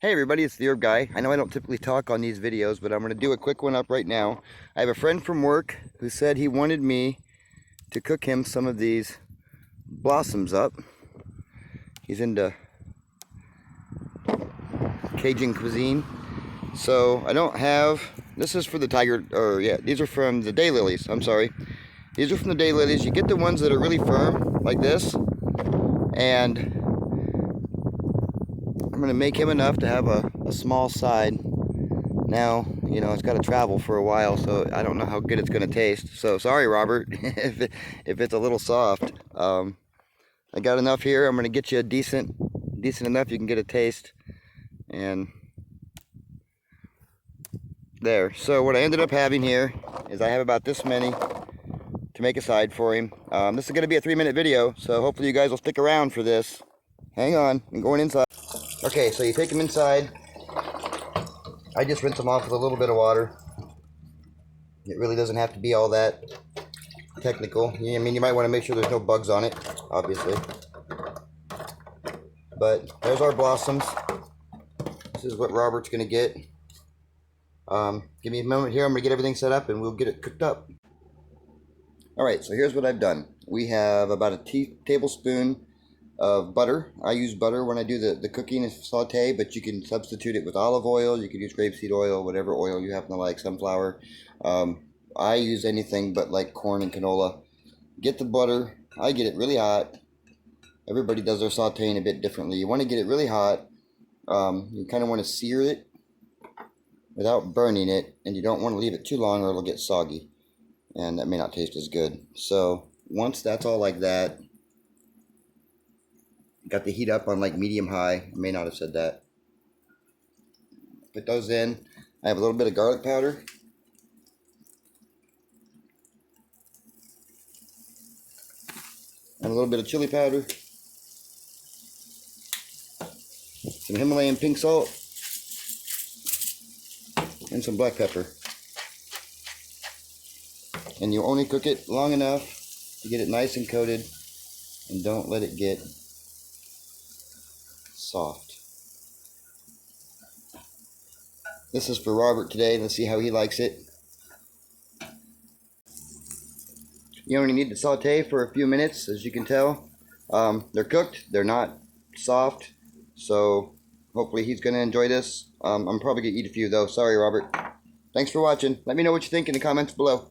Hey everybody, it's the Herb Guy. I know I don't typically talk on these videos, but I'm going to do a quick one up right now. I have a friend from work who said he wanted me to cook him some of these blossoms up. He's into Cajun cuisine. So I don't have, this is for the these are from the Daylilies, I'm sorry. These are from the Daylilies. You get the ones that are really firm, like this. And I'm going to make him enough to have a small side. Now, you know, it's got to travel for a while, so I don't know how good it's going to taste. So, sorry, Robert, if it's a little soft. I got enough here. I'm going to get you a decent enough you can get a taste. And there. So, what I ended up having here is I have about this many to make a side for him. This is going to be a 3-minute video, so hopefully you guys will stick around for this. Hang on, I'm going inside. Okay, so you take them inside. I just rinse them off with a little bit of water. It really doesn't have to be all that technical. I mean, you might want to make sure there's no bugs on it, obviously. But there's our blossoms. This is what Robert's going to get. Give me a moment here. I'm going to get everything set up and we'll get it cooked up. Alright, so here's what I've done. We have about a tablespoon of butter. I use butter when I do the cooking and saute, but you can substitute it with olive oil. You can use grapeseed oil, whatever oil you happen to like, sunflower. I use anything but like corn and canola. Get the butter. I get it really hot. Everybody does their sauteing a bit differently. You want to get it really hot. You kind of want to sear it without burning it, and you don't want to leave it too long or it'll get soggy, and that may not taste as good. So once that's all like that, got the heat up on like medium high. I may not have said that. Put those in. I have a little bit of garlic powder. And a little bit of chili powder. Some Himalayan pink salt. And some black pepper. And you only cook it long enough to get it nice and coated. And don't let it get soft. This is for Robert today. Let's see how he likes it. You only need to saute for a few minutes, as you can tell. They're cooked. They're not soft. So hopefully he's going to enjoy this. I'm probably going to eat a few though. Sorry, Robert. Thanks for watching. Let me know what you think in the comments below.